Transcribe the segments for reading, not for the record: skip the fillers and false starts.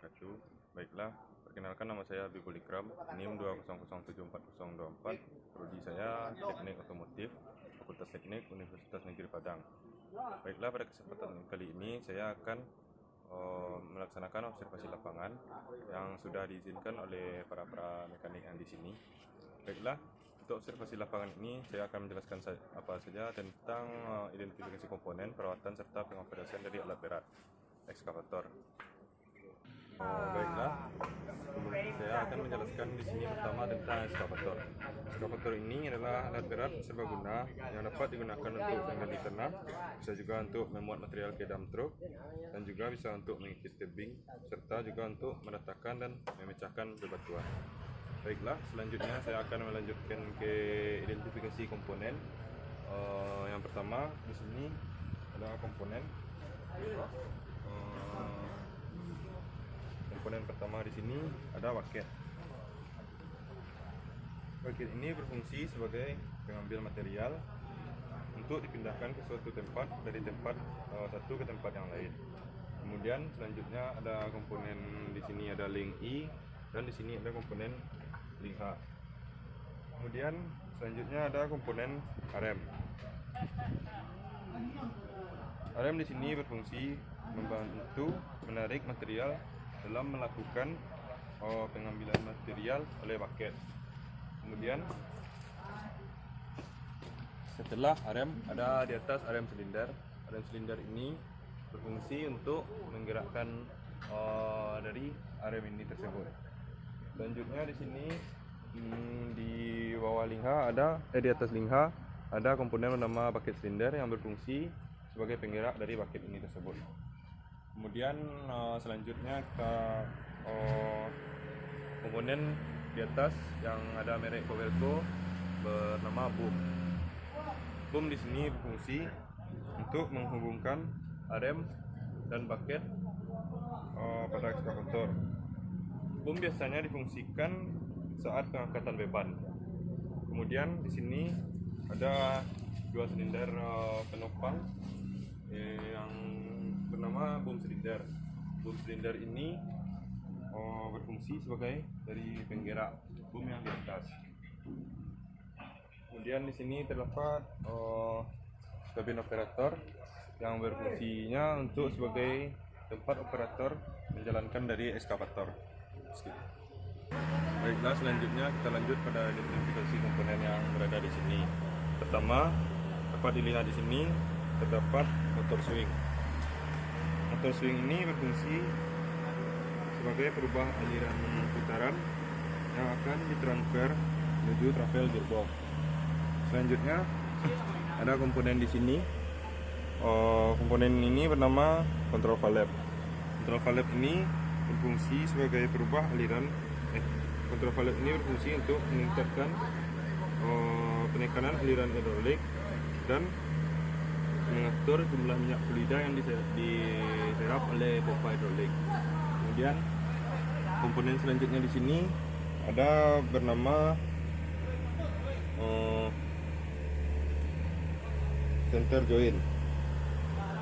wabarakatuh. Baiklah, perkenalkan nama saya Habibul Ikram, NIM 2007404, prodi saya Teknik Otomotif, Fakultas Teknik Universitas Negeri Padang. Baiklah, pada kesempatan kali ini saya akan melaksanakan observasi lapangan yang sudah diizinkan oleh para mekanik yang di sini. Baiklah, untuk observasi lapangan ini saya akan menjelaskan apa saja tentang identifikasi komponen, perawatan serta pengoperasian dari alat berat ekskavator. Baiklah, saya akan menjelaskan di sini pertama tentang ekskavator. Ekskavator ini adalah alat berat serbaguna yang dapat digunakan untuk menggali tanah, bisa juga untuk memuat material ke dalam truk, dan juga bisa untuk mengikis tebing, serta juga untuk meratakan dan memecahkan bebatuan. Baiklah, selanjutnya saya akan melanjutkan ke identifikasi komponen. Yang pertama di sini ada komponen. Komponen pertama di sini ada waket. Waket ini berfungsi sebagai pengambil material untuk dipindahkan ke suatu tempat dari tempat satu ke tempat yang lain. Kemudian selanjutnya ada komponen di sini ada link I dan di sini ada komponen link H. Kemudian selanjutnya ada komponen arem. Arem di sini berfungsi membantu menarik material dalam melakukan pengambilan material oleh waket. Kemudian setelah arem ada di atas arem silinder. Arem silinder ini berfungsi untuk menggerakkan dari arem ini tersebut. Selanjutnya di sini di bawah lingha ada di atas lingha ada komponen bernama bucket silinder yang berfungsi sebagai penggerak dari bucket ini tersebut. Kemudian selanjutnya kita komponen di atas yang ada merek Kowelco bernama boom. Boom di sini berfungsi untuk menghubungkan arem dan bucket pada ekskavator. Boom biasanya difungsikan saat pengangkatan beban. Kemudian di sini ada dua silinder penopang yang bernama boom silinder. Boom silinder ini berfungsi sebagai dari penggerak boom yang di atas. Kemudian di sini terdapat kabin operator yang berfungsinya untuk sebagai tempat operator menjalankan dari ekskavator. Baiklah, selanjutnya kita lanjut pada identifikasi komponen yang berada di sini. Pertama, dapat dilihat di sini terdapat motor swing. Motor swing ini berfungsi sebagai perubah aliran putaran yang akan ditransfer menuju travel gearbox. Selanjutnya ada komponen di sini. Komponen ini bernama control valve. Control valve ini berfungsi sebagai perubah aliran. Control valve ini berfungsi untuk meningkatkan penekanan aliran hidrolik dan mengatur jumlah minyak fluida yang diserap oleh pompa hidrolik. Kemudian komponen selanjutnya di sini ada bernama center joint.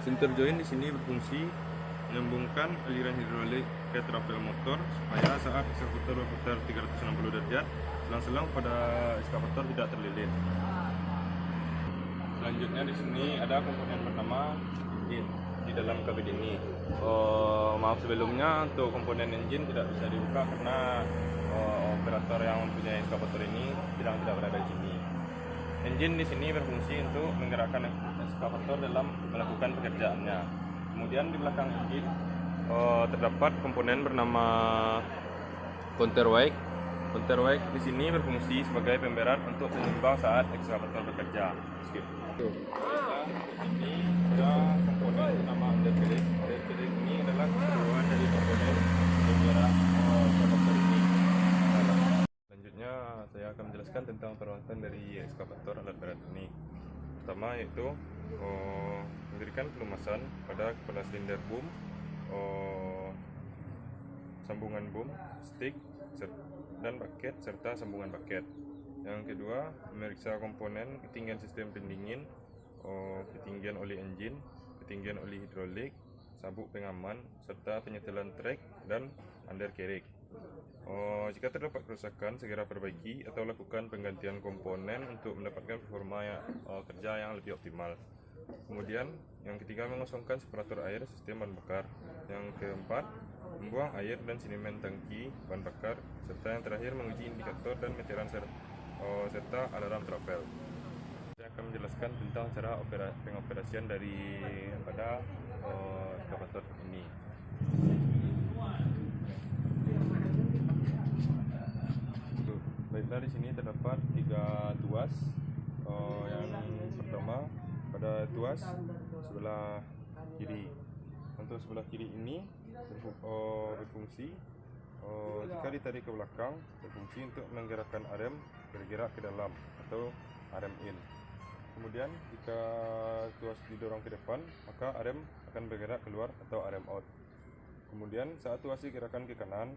Center joint di sini berfungsi menyambungkan aliran hidrolik ke travel motor supaya saat ekskavator berputar 360 derajat selang-selang pada ekskavator tidak terlilit. Selanjutnya di sini ada komponen bernama engine di dalam kabin ini. Maaf sebelumnya untuk komponen engine tidak bisa dibuka karena operator yang mempunyai ekskavator ini tidak berada di sini. Engine di sini berfungsi untuk menggerakkan ekskavator dalam melakukan pekerjaannya. Kemudian di belakang engine terdapat komponen bernama counterweight. Counterweight di sini berfungsi sebagai pemberat untuk penyimbang saat ekskavator bekerja. Ini ada komponen bernama undercarriage. Undercarriage ini adalah keseluruhan dari komponen penggerak ekskavator ini. Selanjutnya saya akan menjelaskan tentang perawatan dari ekskavator alat berat ini. Pertama yaitu memberikan pelumasan pada kepala silinder boom, sambungan boom, stick, dan bucket serta sambungan bucket. Yang kedua, memeriksa komponen ketinggian sistem pendingin, ketinggian oli engine, ketinggian oli hidrolik, sabuk pengaman, serta penyetelan trek dan undercarriage. Jika terdapat kerusakan, segera perbaiki atau lakukan penggantian komponen untuk mendapatkan performa kerja yang lebih optimal. Kemudian, yang ketiga, mengosongkan separator air sistem bahan bakar. Yang keempat, membuang air dan sedimen tangki bahan bakar. Serta yang terakhir, menguji indikator dan meteran serta alarm travel. Saya akan menjelaskan tentang cara pengoperasian daripada eskavator ini. Baiklah, di sini terdapat 3 tuas. Yang pertama pada tuas sebelah kiri. Untuk sebelah kiri ini berfungsi jika ditarik ke belakang, berfungsi untuk menggerakkan arem bergerak ke dalam atau arem in. Kemudian jika tuas didorong ke depan, maka arem akan bergerak keluar atau arem out. Kemudian saat tuas digerakkan ke kanan,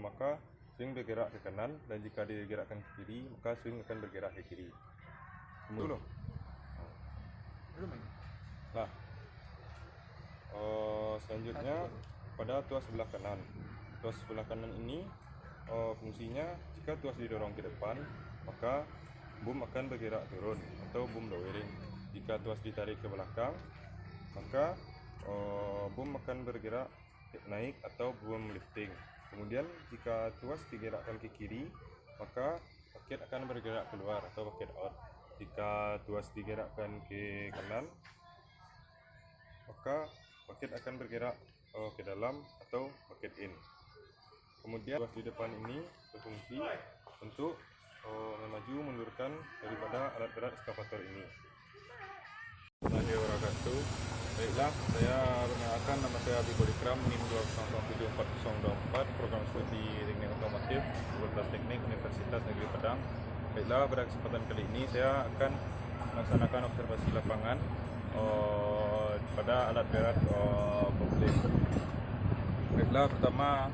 maka swing bergerak ke kanan, dan jika digerakkan ke kiri, maka swing akan bergerak ke kiri. Kemudian, nah, selanjutnya pada tuas sebelah kanan. Tuas sebelah kanan ini fungsinya jika tuas didorong ke depan, maka boom akan bergerak turun atau boom lowering. Jika tuas ditarik ke belakang, maka boom akan bergerak naik atau boom lifting. Kemudian jika tuas digerakkan ke kiri, maka paket akan bergerak keluar atau paket out. Jika tuas digerakkan ke kanan, maka paket akan bergerak ke dalam atau paket in. Kemudian tuas di depan ini berfungsi untuk memaju mundurkan daripada alat berat eskavator ini. Assalamualaikum warahmatullahi wabarakatuh. Baiklah, saya perkenalkan, nama saya Habibul Ikram, NIM 2074024, program studi teknik otomotif, Fakultas Teknik Universitas Negeri Padang. Baiklah, pada kesempatan kali ini saya akan melaksanakan observasi lapangan pada alat berat forklift. Baiklah, pertama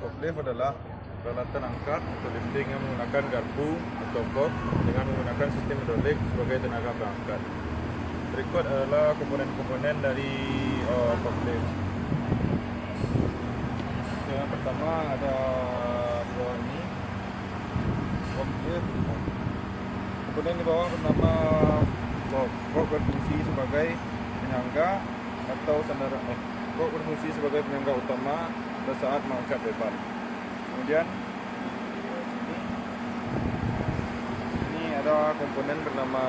forklift adalah peralatan angkat atau lifting yang menggunakan garpu atau box dengan menggunakan sistem hidrolik sebagai tenaga pengangkat. Berikut adalah komponen-komponen dari forklift. Yang pertama ada bawah ini forklift. Komponen di bawah pertama box. Box berfungsi sebagai penyangga atau sandaran. Box berfungsi sebagai penyangga utama pada saat mengangkat beban. Kemudian ini ada komponen bernama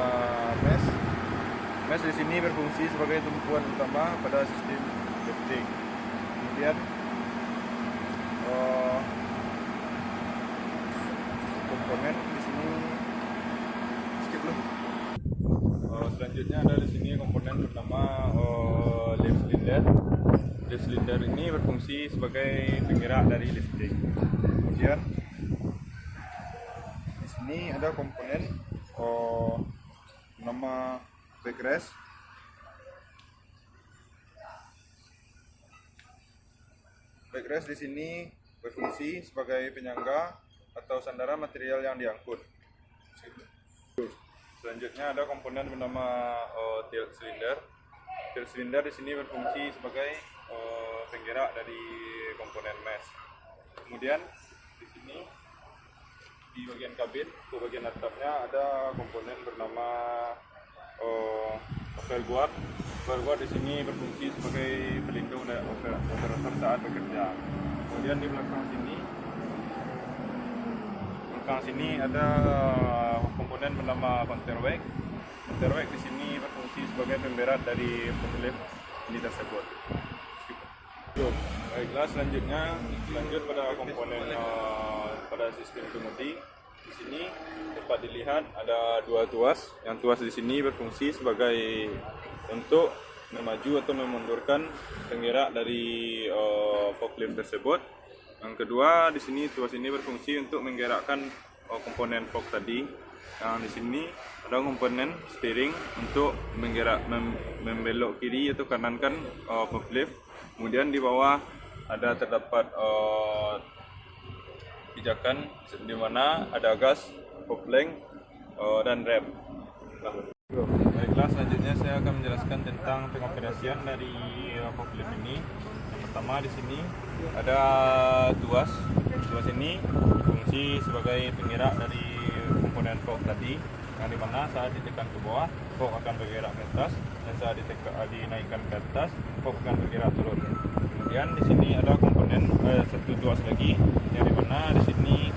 mesh. Mesh di sini berfungsi sebagai tumpuan utama pada sistem lifting. Kemudian komponen di sini skip dulu. Selanjutnya ada di sini komponen bernama lift cylinder. Lift cylinder ini berfungsi sebagai penggerak dari lifting. Kemudian di sini ada komponen nama backrest. Backrest di sini berfungsi sebagai penyangga atau sandaran material yang diangkut. Selanjutnya ada komponen bernama tilt cylinder. Tilt cylinder di sini berfungsi sebagai penggerak dari komponen mesh. Kemudian di sini di bagian kabin, ke bagian atapnya ada komponen bernama oil guard. Oil guard di sini berfungsi sebagai pelindung dari operator saat bekerja. Kemudian di belakang sini ada komponen bernama counterweight. Counterweight di sini berfungsi sebagai pemberat dari forklift ini tersebut. Baiklah, selanjutnya lanjut pada komponen pada sistem kemudi. Di sini dapat dilihat ada 2 tuas. Yang tuas di sini berfungsi sebagai untuk memaju atau memundurkan penggerak dari forklift tersebut. Yang kedua, di sini tuas ini berfungsi untuk menggerakkan komponen fork tadi. Yang di sini ada komponen steering untuk membelok kiri atau kanankan forklift. Kemudian di bawah ada terdapat pijakan di mana ada gas, kopling, dan rem. Baiklah, selanjutnya saya akan menjelaskan tentang pengoperasian dari forklift ini. Yang pertama di sini ada tuas. Tuas ini berfungsi sebagai penggerak dari komponen fork tadi, yang dimana saat ditekan ke bawah, fork akan bergerak ke atas, dan saat dinaikkan ke atas, fork akan bergerak turun. Kemudian di sini ada komponen satu tuas lagi, yang dimana di sini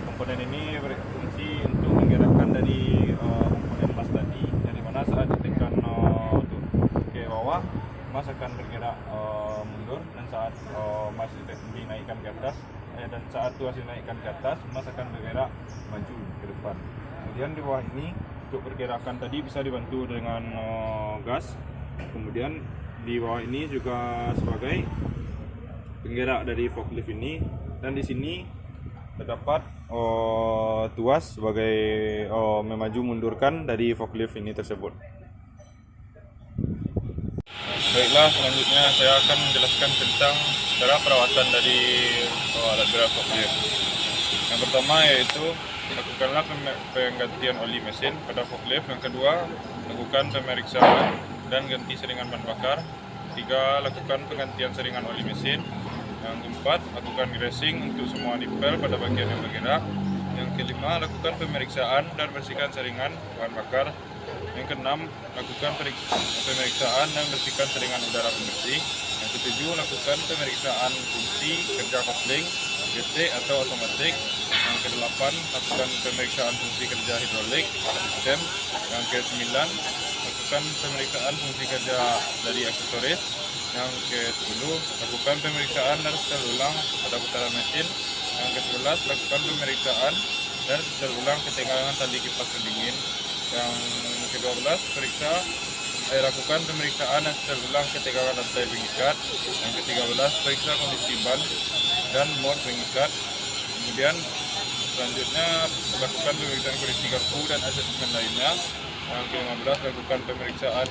komponen ini berfungsi untuk menggerakkan dari komponen mas tadi, yang dimana saat ditekan ke bawah, mas akan bergerak mundur, dan saat mas dinaikkan ke atas, dan saat tuas dinaikkan ke atas, mas akan bergerak maju ke depan. Kemudian di bawah ini untuk pergerakan tadi bisa dibantu dengan gas. Kemudian di bawah ini juga sebagai penggerak dari forklift ini, dan di sini terdapat tuas sebagai memaju mundurkan dari forklift ini tersebut. Baiklah, selanjutnya saya akan menjelaskan tentang cara perawatan dari alat berat forklift. Yang pertama yaitu lakukanlah penggantian oli mesin pada forklift. Yang kedua, lakukan pemeriksaan dan ganti seringan bahan bakar. Ketiga, lakukan penggantian seringan oli mesin. Yang keempat, lakukan greasing untuk semua nipel pada bagian yang bergerak. Yang kelima, lakukan pemeriksaan dan bersihkan seringan bahan bakar. Yang keenam, lakukan pemeriksaan dan bersihkan seringan udara pembersih. Yang ketujuh, lakukan pemeriksaan fungsi kerja kopling, GT atau otomatik. Yang kedelapan, lakukan pemeriksaan fungsi kerja hidrolik, STEM. Yang kesembilan, lakukan pemeriksaan fungsi kerja dari aksesoris. Yang ke-10, lakukan pemeriksaan dan setel ulang pada putaran mesin. Yang ke-11, lakukan pemeriksaan dan setel ulang ketegangan tali kipas pendingin. Yang ke-12, lakukan pemeriksaan dan setel ulang ketegangan rantai pengikat. Yang ke-13, periksa kondisi ban dan mod pengikat. Kemudian selanjutnya lakukan pemeriksaan kondisi garpu dan asesmen lainnya. Yang ke-15, lakukan pemeriksaan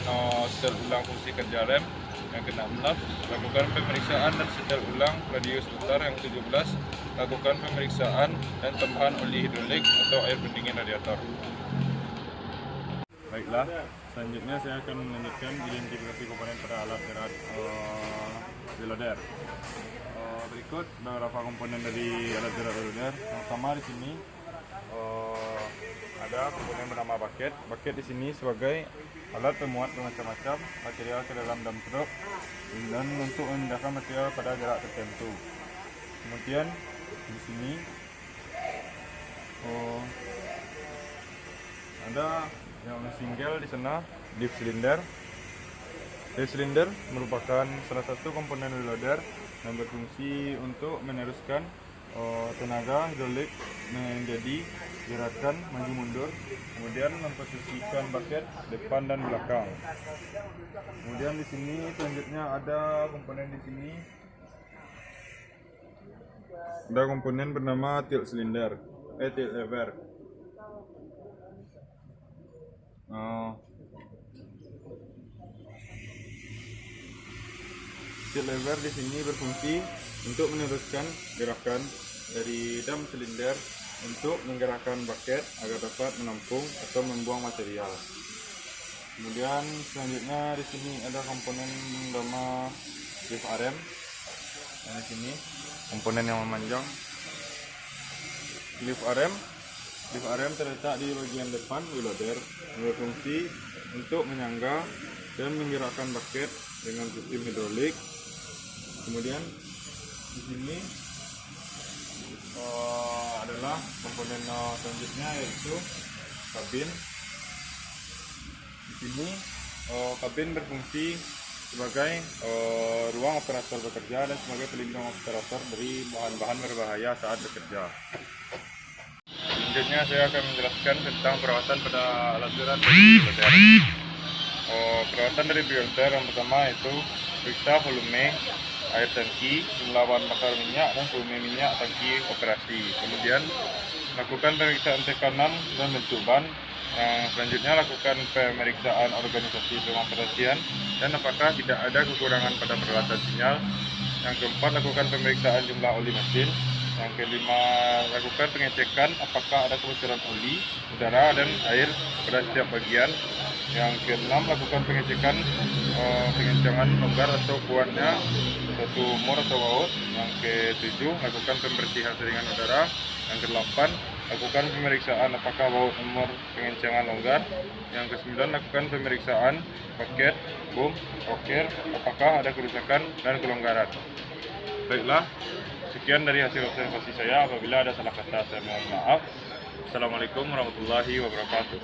setel ulang fungsi kerja rem. Yang ke-16, lakukan pemeriksaan dan setel ulang radius putar. Yang ke-17, lakukan pemeriksaan dan tambahan oli hidrolik atau air pendingin radiator. Baiklah, selanjutnya saya akan melanjutkan identifikasi komponen pada alat berat loader. Berikut beberapa komponen dari alat berat loader. Yang pertama di sini ada komponen bernama bucket. Bucket di sini sebagai alat pemuat bermacam-macam material ke dalam dump truck dan untuk memindahkan material pada jarak tertentu. Kemudian di sini ada yang single di sana, lift cylinder. Lift cylinder merupakan salah satu komponen loader yang berfungsi untuk meneruskan tenaga hidrolik menjadi gerakan maju mundur, kemudian memposisikan bucket depan dan belakang. Kemudian di sini selanjutnya ada komponen di sini. Ada komponen bernama tilt cylinder, tilt lever. Tilt lever di sini berfungsi untuk meneruskan gerakan dari dam silinder untuk menggerakkan bucket agar dapat menampung atau membuang material. Kemudian selanjutnya di sini ada komponen bernama lift arm. Nah, di sini komponen yang memanjang. Lift arm terletak di bagian depan loader, berfungsi untuk menyangga dan menggerakkan bucket dengan sistem hidrolik. Kemudian di sini adalah komponen selanjutnya yaitu kabin. Di sini kabin berfungsi sebagai ruang operator bekerja dan sebagai pelindung operator dari bahan-bahan berbahaya saat bekerja. Selanjutnya saya akan menjelaskan tentang perawatan pada alat berat dari loader. Perawatan dari loader yang pertama yaitu periksa volume air tangki, jumlah bahan bakar minyak, dan volume minyak tangki operasi. Kemudian lakukan pemeriksaan tekanan dan bentuk ban. Selanjutnya lakukan pemeriksaan organisasi pengoperasian dan apakah tidak ada kekurangan pada peralatan sinyal. Yang keempat, lakukan pemeriksaan jumlah oli mesin. Yang kelima, lakukan pengecekan apakah ada kebocoran oli, udara, dan air pada setiap bagian. Yang keenam, lakukan pengecekan pengencangan longgar atau kuatnya suatu umur atau baut. Yang ketujuh, lakukan pembersihan saringan udara. Yang kedelapan, lakukan pemeriksaan apakah baut umur pengencangan longgar. Yang kesembilan, lakukan pemeriksaan paket, bom, rocker, apakah ada kerusakan dan kelonggaran. Baiklah, sekian dari hasil observasi saya. Apabila ada salah kata, saya mohon maaf. Assalamualaikum warahmatullahi wabarakatuh.